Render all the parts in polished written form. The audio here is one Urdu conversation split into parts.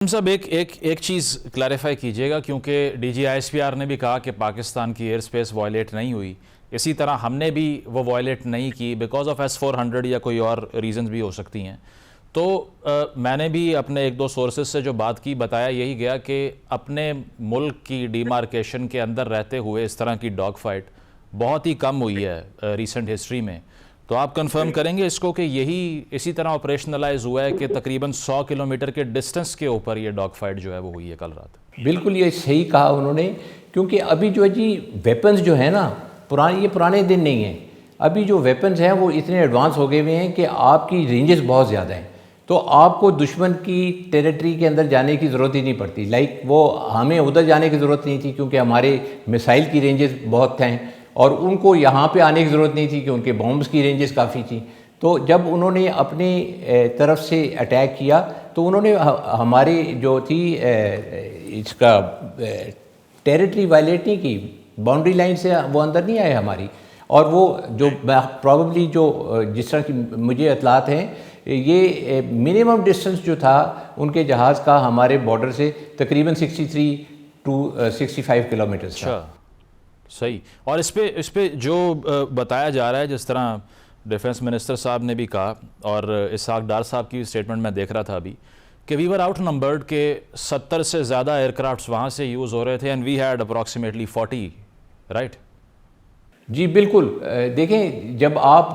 صاحب ایک چیز کلیریفائی کیجیے گا، کیونکہ D G I S P R نے بھی کہا کہ پاکستان کی ایئر سپیس وائلیٹ نہیں ہوئی، اسی طرح ہم نے بھی وہ وائلیٹ نہیں کی بیکاز آف S-400 یا کوئی اور ریزنز بھی ہو سکتی ہیں۔ تو میں نے بھی اپنے ایک دو سورسز سے جو بات کی بتایا یہی گیا کہ اپنے ملک کی ڈیمارکیشن کے اندر رہتے ہوئے اس طرح کی ڈاگ فائٹ بہت ہی کم ہوئی ہے ریسنٹ ہسٹری میں۔ تو آپ کنفرم کریں گے اس کو کہ یہی اسی طرح آپریشنلائز ہوا ہے کہ تقریباً 100 کلومیٹر کے ڈسٹنس کے اوپر یہ ڈاگ فائٹ جو ہے وہ ہوئی ہے کل رات؟ بالکل یہ صحیح کہا انہوں نے، کیونکہ ابھی جو ہے جی ویپنز جو ہیں نا یہ پرانے دن نہیں ہیں، ابھی جو ویپنز ہیں وہ اتنے ایڈوانس ہو گئے ہوئے ہیں کہ آپ کی رینجز بہت زیادہ ہیں، تو آپ کو دشمن کی ٹیریٹری کے اندر جانے کی ضرورت ہی نہیں پڑتی۔ وہ ہمیں ادھر جانے کی ضرورت نہیں تھی کیونکہ ہمارے میسائل کی رینجز بہت ہیں، اور ان کو یہاں پہ آنے کی ضرورت نہیں تھی کہ ان کے بامبز کی رینجز کافی تھیں۔ تو جب انہوں نے اپنی طرف سے اٹیک کیا تو انہوں نے ہماری جو تھی اس کا ٹیریٹری وائلیٹ نہیں کی، باؤنڈری لائن سے وہ اندر نہیں آئے ہماری، اور وہ جو پرابیبلی جو جس طرح کی مجھے اطلاعات ہیں یہ منیمم ڈسٹنس جو تھا ان کے جہاز کا ہمارے بارڈر سے تقریباً 63 to 65 کلومیٹرز تھا۔ صحیح۔ اور اس پہ جو بتایا جا رہا ہے، جس طرح ڈیفنس منسٹر صاحب نے بھی کہا اور اسحاق ڈار صاحب کی سٹیٹمنٹ میں دیکھ رہا تھا ابھی کہ وی ور آؤٹ نمبرڈ، کہ 70 سے زیادہ ایئر کرافٹس وہاں سے یوز ہو رہے تھے and we had approximately 40، right? جی بالکل، دیکھیں جب آپ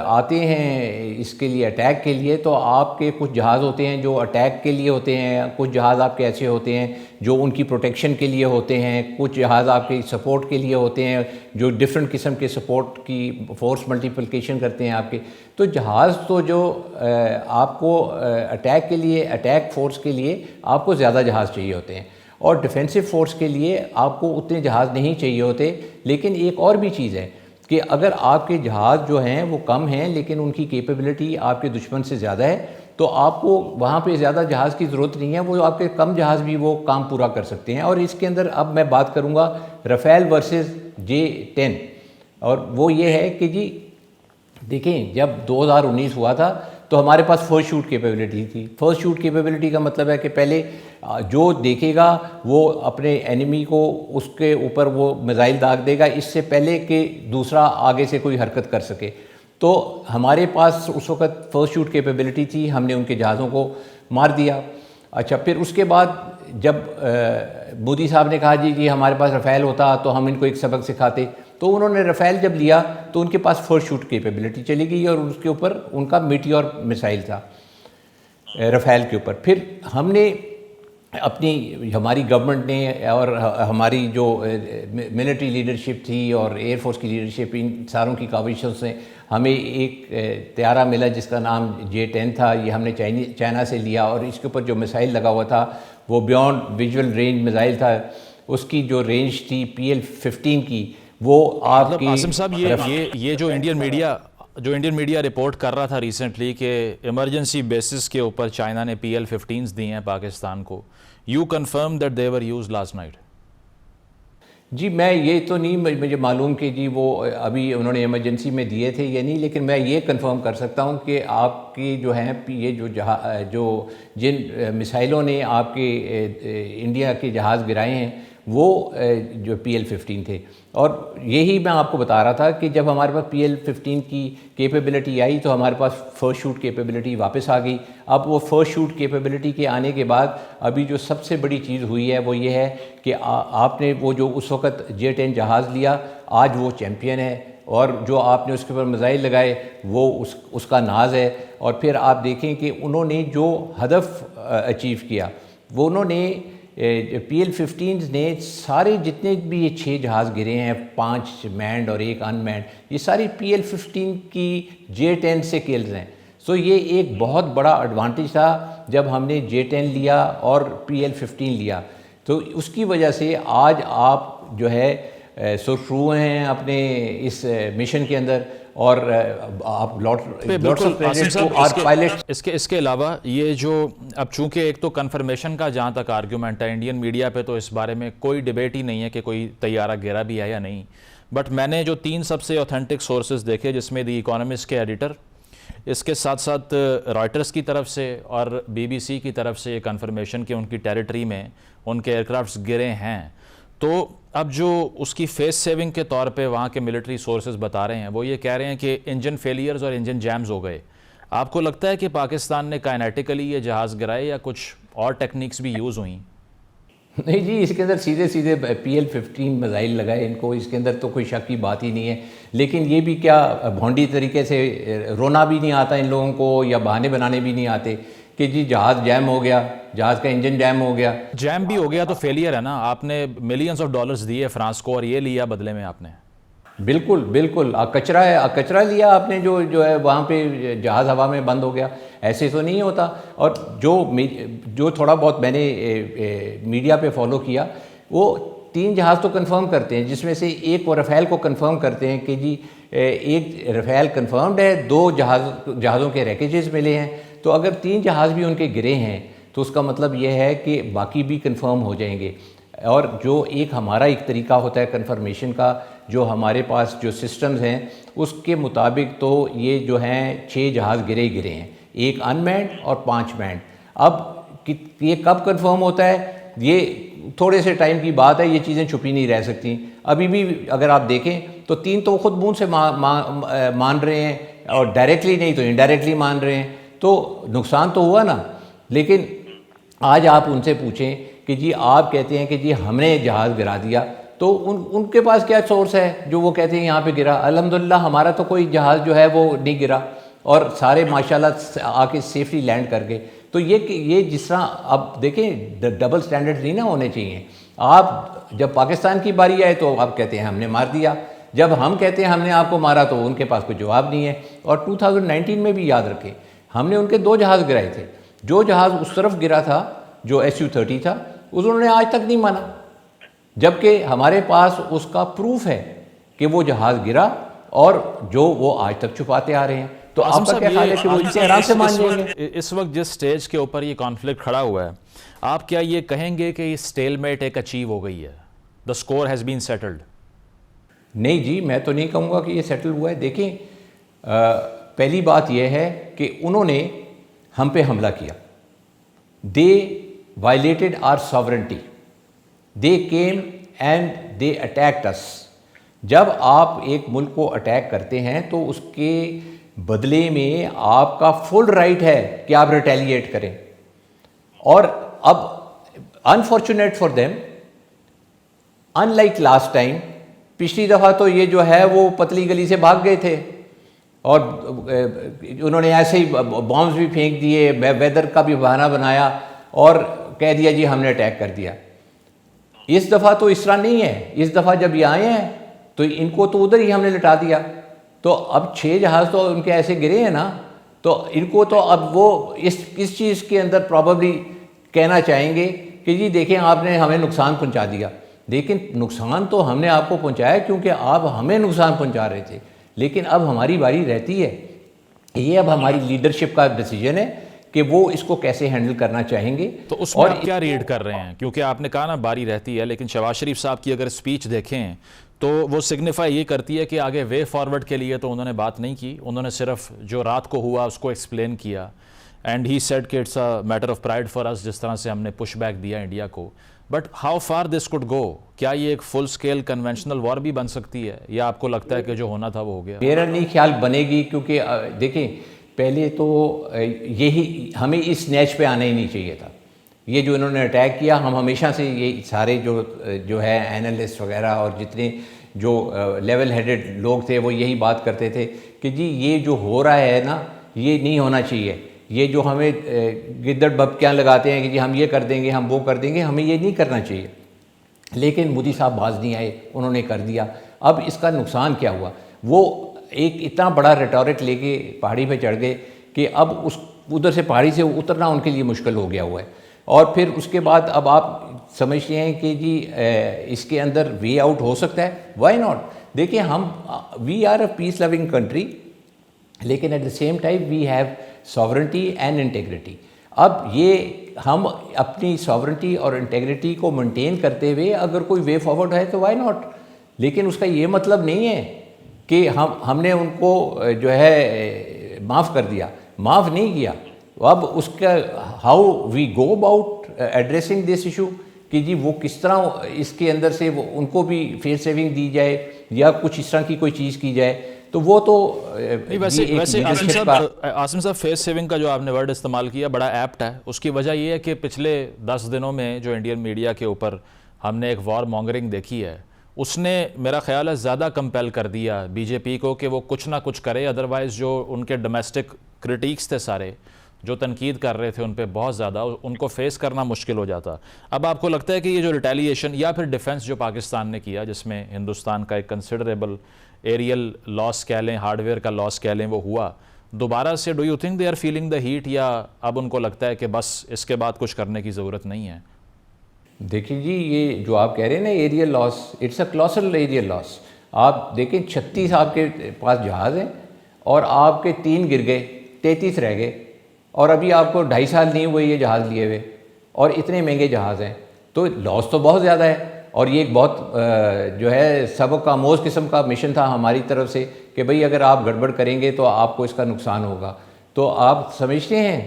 آتے ہیں اس کے لیے اٹیک کے لیے تو آپ کے کچھ جہاز ہوتے ہیں جو اٹیک کے لیے ہوتے ہیں، کچھ جہاز آپ کے ایسے ہوتے ہیں جو ان کی پروٹیکشن کے لیے ہوتے ہیں، کچھ جہاز آپ کے سپورٹ کے لیے ہوتے ہیں جو ڈیفرنٹ قسم کے سپورٹ کی فورس ملٹیپلیکیشن کرتے ہیں آپ کے۔ تو جہاز تو جو آپ کو اٹیک کے لیے، اٹیک فورس کے لیے آپ کو زیادہ جہاز چاہیے ہوتے ہیں، اور ڈیفینسو فورس کے لیے آپ کو اتنے جہاز نہیں چاہیے ہوتے۔ لیکن ایک اور بھی چیز ہے کہ اگر آپ کے جہاز جو ہیں وہ کم ہیں لیکن ان کی کیپیبلٹی آپ کے دشمن سے زیادہ ہے تو آپ کو وہاں پہ زیادہ جہاز کی ضرورت نہیں ہے، وہ آپ کے کم جہاز بھی وہ کام پورا کر سکتے ہیں۔ اور اس کے اندر اب میں بات کروں گا رفیل ورسز J-10، اور وہ یہ ہے کہ جی دیکھیں جب 2019 ہوا تھا تو ہمارے پاس فرسٹ شوٹ کیپیبلٹی تھی۔ فرسٹ شوٹ کیپیبلٹی کا مطلب ہے کہ پہلے جو دیکھے گا وہ اپنے اینیمی کو اس کے اوپر وہ میزائل داغ دے گا اس سے پہلے کہ دوسرا آگے سے کوئی حرکت کر سکے۔ تو ہمارے پاس اس وقت فرسٹ شوٹ کیپیبلٹی تھی، ہم نے ان کے جہازوں کو مار دیا۔ اچھا، پھر اس کے بعد جب مودی صاحب نے کہا جی ہمارے پاس رفیل ہوتا تو ہم ان کو ایک سبق سکھاتے، تو انہوں نے رفیل جب لیا تو ان کے پاس فرسٹ شوٹ کیپیبلٹی چلی گئی اور اس کے اوپر ان کا میٹیور میسائل تھا رفیل کے اوپر۔ پھر ہم نے ہماری گورنمنٹ نے اور ہماری جو ملٹری لیڈرشپ تھی اور ایئر فورس کی لیڈرشپ، ان ساروں کی کاوشوں سے ہمیں ایک طیارہ ملا جس کا نام J-10 تھا۔ یہ ہم نے چائنا سے لیا اور اس کے اوپر جو میسائل لگا ہوا تھا وہ بیونڈ ویژول رینج میسائل تھا، اس کی جو رینج تھی PL-15 کی وہ آپ کی۔ قاسم صاحب یہ جو انڈین میڈیا رپورٹ کر رہا تھا ریسنٹلی کہ ایمرجنسی بیسس کے اوپر چائنا نے PL-15s دی ہیں پاکستان کو، you confirm that they were used last night? جی میں یہ تو نہیں مجھے معلوم کہ جی وہ ابھی انہوں نے ایمرجنسی میں دیے تھے یا نہیں، لیکن میں یہ کنفرم کر سکتا ہوں کہ آپ کی جو ہیں یہ جو جن مسائلوں نے آپ کے انڈیا کے جہاز گرائے ہیں وہ جو PL-15 تھے۔ اور یہی میں آپ کو بتا رہا تھا کہ جب ہمارے پاس PL-15 کی کیپیبلٹی آئی تو ہمارے پاس فرسٹ شوٹ کیپیبلٹی واپس آ گئی۔ اب وہ فرسٹ شوٹ کیپیبلٹی کے آنے کے بعد ابھی جو سب سے بڑی چیز ہوئی ہے وہ یہ ہے کہ آپ نے وہ جو اس وقت J-10 جہاز لیا آج وہ چیمپئن ہے، اور جو آپ نے اس کے اوپر میزائل لگائے وہ اس کا ناز ہے۔ اور پھر آپ دیکھیں کہ انہوں نے جو ہدف اچیو کیا وہ انہوں نے PL-15 نے سارے جتنے بھی یہ 6 جہاز گرے ہیں، 5 مینڈ اور 1 ان مینڈ، یہ ساری PL-15 کی J-10 سے کلز ہیں۔ سو یہ ایک بہت بڑا ایڈوانٹیج تھا جب ہم نے J-10 لیا اور PL-15 لیا، تو اس کی وجہ سے آج آپ جو ہے سرخرو ہیں اپنے اس مشن کے اندر، اور آپ اس کے علاوہ یہ جو اب چونکہ ایک تو کنفرمیشن کا جہاں تک آرگیومنٹ ہے انڈین میڈیا پہ تو اس بارے میں کوئی ڈیبیٹ ہی نہیں ہے کہ کوئی طیارہ گرا بھی ہے یا نہیں، بٹ میں نے جو 3 سب سے اوتھینٹک سورسز دیکھے جس میں دی اکانومسٹ کے ایڈیٹر، اس کے ساتھ ساتھ رائٹرز کی طرف سے اور BBC کی طرف سے یہ کنفرمیشن کہ ان کی ٹیریٹری میں ان کے ایئرکرافٹس گرے ہیں. تو اب جو اس کی فیس سیونگ کے طور پہ وہاں کے ملٹری سورسز بتا رہے ہیں وہ یہ کہہ رہے ہیں کہ انجن فیلیئرز اور انجن جیمز ہو گئے. آپ کو لگتا ہے کہ پاکستان نے کائنیٹیکلی یہ جہاز گرائے یا کچھ اور ٹیکنیکس بھی یوز ہوئیں؟ نہیں جی، اس کے اندر سیدھے PL-15 میزائل لگائے ان کو، اس کے اندر تو کوئی شک کی بات ہی نہیں ہے. لیکن یہ بھی کیا بھونڈی طریقے سے رونا بھی نہیں آتا ان لوگوں کو یا بہانے بنانے بھی نہیں آتے کہ جی جہاز جیم ہو گیا، جہاز کا انجن جیم ہو گیا. جیم بھی ہو گیا تو فیلئر ہے نا. آپ نے ملینز آف ڈالرز دیے فرانس کو اور یہ لیا بدلے میں آپ نے. بالکل بالکل، کچرا ہے، کچرا لیا آپ نے جو ہے وہاں پہ جہاز ہوا میں بند ہو گیا. ایسے تو نہیں ہوتا. اور جو تھوڑا بہت میں نے میڈیا پہ فالو کیا، وہ 3 جہاز تو کنفرم کرتے ہیں، جس میں سے ایک وہ رفیل کو کنفرم کرتے ہیں کہ جی ایک رفیل کنفرمڈ ہے، 2 جہازوں کے ریکیجز ملے ہیں. تو اگر 3 جہاز بھی ان کے گرے ہیں تو اس کا مطلب یہ ہے کہ باقی بھی کنفرم ہو جائیں گے. اور جو ہمارا ایک طریقہ ہوتا ہے کنفرمیشن کا، جو ہمارے پاس جو سسٹمز ہیں اس کے مطابق تو یہ جو ہیں 6 جہاز گرے ہیں، 1 ان مینڈ اور 5 مینڈ. اب یہ کب کنفرم ہوتا ہے؟ یہ تھوڑے سے ٹائم کی بات ہے، یہ چیزیں چھپی نہیں رہ سکتی. ابھی بھی اگر آپ دیکھیں تو 3 تو خود منہ سے مان رہے ہیں، اور ڈائریکٹلی نہیں تو انڈائریکٹلی مان رہے ہیں. تو نقصان تو ہوا نا. لیکن آج آپ ان سے پوچھیں کہ جی آپ کہتے ہیں کہ جی ہم نے جہاز گرا دیا، تو ان کے پاس کیا سورس ہے جو وہ کہتے ہیں یہاں پہ گرا؟ الحمدللہ ہمارا تو کوئی جہاز جو ہے وہ نہیں گرا، اور سارے ماشاءاللہ آ کے سیفلی لینڈ کر گئے. تو یہ جس طرح اب دیکھیں ڈبل سٹینڈرڈ نہیں نا ہونے چاہیے. آپ جب پاکستان کی باری آئے تو آپ کہتے ہیں ہم نے مار دیا، جب ہم کہتے ہیں ہم نے آپ کو مارا تو ان کے پاس کوئی جواب نہیں ہے. اور 2019 میں بھی یاد رکھیں ہم نے ان کے 2 جہاز گرائے تھے. جو جہاز اس طرف گرا تھا جو SU-30 تھا، انہوں نے آج تک نہیں مانا، جبکہ ہمارے پاس اس کا پروف ہے کہ وہ جہاز گرا، اور جو وہ آج تک چھپاتے آ رہے ہیں. تو آپ کا کیا خیال ہے کہ وہ اسے آرام سے مان جائیں گے؟ اس وقت جس سٹیج کے اوپر یہ کانفلکٹ کھڑا ہوا ہے، آپ کیا یہ کہیں گے کہ یہ سٹیل میٹ ایک اچیو ہو گئی ہے؟ دا سکور ہیز بین سیٹلڈ. نہیں جی، میں تو نہیں کہوں گا کہ یہ سیٹل ہوا ہے. دیکھیں پہلی بات یہ ہے کہ انہوں نے ہم پہ حملہ کیا. They violated our sovereignty. They came and they attacked us. جب آپ ایک ملک کو اٹیک کرتے ہیں تو اس کے بدلے میں آپ کا فل رائٹ ہے کہ آپ ریٹیلیٹ کریں. اور اب unfortunate for them, in like last time, پچھلی دفعہ تو یہ جو ہے وہ پتلی گلی سے بھاگ گئے تھے، اور انہوں نے ایسے ہی بامز بھی پھینک دیے، ویدر کا بھی بہانہ بنایا اور کہہ دیا جی ہم نے اٹیک کر دیا. اس دفعہ تو اس طرح نہیں ہے. اس دفعہ جب یہ آئے ہیں تو ان کو تو ادھر ہی ہم نے لٹا دیا. تو اب 6 جہاز تو ان کے ایسے گرے ہیں نا، تو ان کو تو اب وہ اس چیز کے اندر پرابیبلی کہنا چاہیں گے کہ جی دیکھیں آپ نے ہمیں نقصان پہنچا دیا. لیکن نقصان تو ہم نے آپ کو پہنچایا کیونکہ آپ ہمیں نقصان پہنچا رہے تھے. لیکن اب ہماری باری رہتی ہے. یہ اب ہماری لیڈرشپ کا ڈیسیجن ہے کہ وہ اس کو کیسے ہینڈل کرنا چاہیں گے. تو اس میں آپ کیا ریڈ کر رہے ہیں؟ کیونکہ آپ نے کہا نا باری رہتی ہے، لیکن شہباز شریف صاحب کی اگر اسپیچ دیکھیں تو وہ سگنیفائی یہ کرتی ہے کہ آگے وے فارورڈ کے لیے تو انہوں نے بات نہیں کی. انہوں نے صرف جو رات کو ہوا اس کو ایکسپلین کیا. اینڈ ہی سیڈ کہ it's a matter of pride for us, جس طرح سے ہم نے پش بیک دیا انڈیا کو. But how far this could go? کیا یہ ایک فل سکیل کنونشنل وار بھی بن سکتی ہے، یا آپ کو لگتا ہے کہ جو ہونا تھا وہ ہو گیا؟ میرا نہیں خیال بنے گی، کیونکہ دیکھیں پہلے تو یہی ہمیں اس نیچ پہ آنا ہی نہیں چاہیے تھا. یہ جو انہوں نے اٹیک کیا، ہم ہمیشہ سے یہ سارے جو ہے اینالسٹ وغیرہ اور جتنے جو لیول ہیڈڈ لوگ تھے وہ یہی بات کرتے تھے کہ جی یہ جو ہو رہا ہے نا یہ نہیں ہونا چاہیے. یہ جو ہمیں گدڑ بھبکیاں لگاتے ہیں کہ جی ہم یہ کر دیں گے، ہم وہ کر دیں گے، ہمیں یہ نہیں کرنا چاہیے. لیکن مودی صاحب باز نہیں آئے، انہوں نے کر دیا. اب اس کا نقصان کیا ہوا؟ وہ ایک اتنا بڑا ریٹورک لے کے پہاڑی پہ چڑھ گئے کہ اب ادھر سے پہاڑی سے اترنا ان کے لیے مشکل ہو گیا ہوا ہے. اور پھر اس کے بعد اب آپ سمجھتے ہیں کہ جی اس کے اندر وے آؤٹ ہو سکتا ہے. Why not? دیکھیں we are a peace loving country, لیکن at the same time we have sovereignty and integrity. اب یہ ہم اپنی ساورنٹی اور انٹیگریٹی کو مینٹین کرتے ہوئے اگر کوئی وے فارورڈ ہے تو وائی ناٹ. لیکن اس کا یہ مطلب نہیں ہے کہ ہم نے ان کو جو ہے معاف کر دیا، معاف نہیں کیا. اب اس کا how we go about addressing this issue کہ جی وہ کس طرح اس کے اندر سے وہ ان کو بھی فیس سیونگ دی جائے یا کچھ اس طرح کی کوئی چیز کی جائے، تو وہ تو ویسے عاصم صاحب فیس سیونگ کا جو آپ نے ورڈ استعمال کیا بڑا ایپٹ ہے. اس کی وجہ یہ ہے کہ پچھلے 10 دنوں میں جو انڈین میڈیا کے اوپر ہم نے ایک وار مانگرنگ دیکھی ہے، اس نے میرا خیال ہے زیادہ کمپیل کر دیا بی جے پی کو کہ وہ کچھ نہ کچھ کرے. ادروائز جو ان کے ڈومیسٹک کرٹیکس تھے سارے جو تنقید کر رہے تھے ان پہ بہت زیادہ ان کو فیس کرنا مشکل ہو جاتا. اب آپ کو لگتا ہے کہ یہ جو ریٹیلیشن یا پھر ڈیفنس جو پاکستان نے کیا جس میں ہندوستان کا ایک کنسیڈریبل ایریل لاس کہہ لیں، ہارڈ ویئر کا لاس کہہ لیں، وہ ہوا دوبارہ سے، do you think they are feeling the heat, یا اب ان کو لگتا ہے کہ بس اس کے بعد کچھ کرنے کی ضرورت نہیں ہے؟ دیکھیں جی یہ جو آپ کہہ رہے ہیں نا aerial loss, it's a colossal aerial loss. آپ دیکھیں 36 آپ کے پاس جہاز ہیں اور آپ کے 3 گر گئے، 33 رہ گئے، اور ابھی آپ کو 2.5 سال نہیں ہوئے یہ جہاز لیے ہوئے، اور اتنے مہنگے جہاز ہیں، تو لاس تو بہت زیادہ ہے. اور یہ ایک بہت جو ہے سبق آموز قسم کا مشن تھا ہماری طرف سے کہ بھئی اگر آپ گڑبڑ کریں گے تو آپ کو اس کا نقصان ہوگا. تو آپ سمجھتے ہیں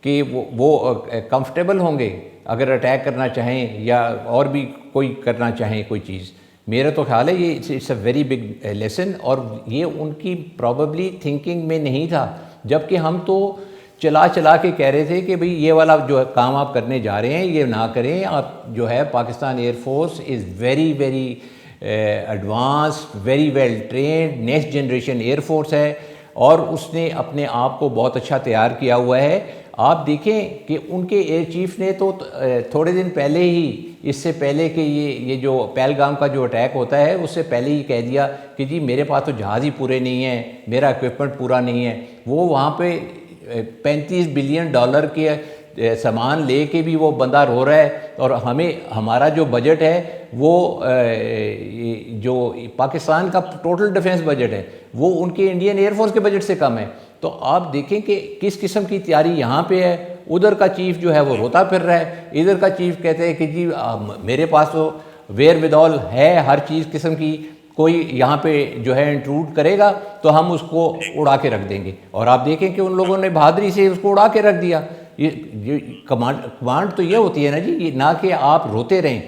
کہ وہ کمفرٹیبل ہوں گے اگر اٹیک کرنا چاہیں یا اور بھی کوئی کرنا چاہیں کوئی چیز؟ میرا تو خیال ہے یہ it's a very big lesson, اور یہ ان کی پرابیبلی تھنکنگ میں نہیں تھا. جبکہ ہم تو چلا کے کہہ رہے تھے کہ بھئی یہ والا جو کام آپ کرنے جا رہے ہیں یہ نہ کریں. آپ جو ہے Pakistan air force is very very advance, very well trained, next generation air force ہے، اور اس نے اپنے آپ کو بہت اچھا تیار کیا ہوا ہے. آپ دیکھیں کہ ان کے ایئر چیف نے تو تھوڑے دن پہلے ہی، اس سے پہلے کہ یہ جو پہلگام کا جو اٹیک ہوتا ہے اس سے پہلے ہی کہہ دیا کہ جی میرے پاس تو جہاز ہی پورے نہیں ہیں، میرا اکوپمنٹ پورا نہیں ہے. وہ وہاں پہ $35 بلین کے سامان لے کے بھی وہ بندہ رو رہا ہے، اور ہمارا جو بجٹ ہے وہ جو پاکستان کا ٹوٹل ڈیفنس بجٹ ہے وہ ان کے انڈین ایئر فورس کے بجٹ سے کم ہے. تو آپ دیکھیں کہ کس قسم کی تیاری یہاں پہ ہے. ادھر کا چیف جو ہے وہ روتا پھر رہا ہے، ادھر کا چیف کہتے ہیں کہ جی میرے پاس تو ویئر ود آل ہے ہر چیز قسم کی، کوئی یہاں پہ جو ہے انٹروڈ کرے گا تو ہم اس کو اڑا کے رکھ دیں گے. اور آپ دیکھیں کہ ان لوگوں نے بہادری سے اس کو اڑا کے رکھ دیا. یہ کمانڈ تو یہ ہوتی ہے نا جی، نہ کہ آپ روتے رہیں.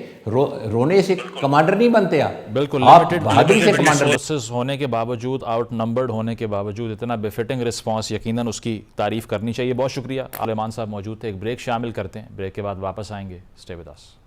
رونے سے کمانڈر نہیں بنتے آپ. بالکل بہادری سے کمانڈر ریسورسز ہونے کے باوجود، آؤٹ نمبرڈ ہونے کے باوجود اتنا بفٹنگ رسپانس، یقیناً اس کی تعریف کرنی چاہیے. بہت شکریہ. عالمان صاحب موجود تھے. ایک بریک شامل کرتے ہیں، بریک کے بعد واپس آئیں گے. Stay with us.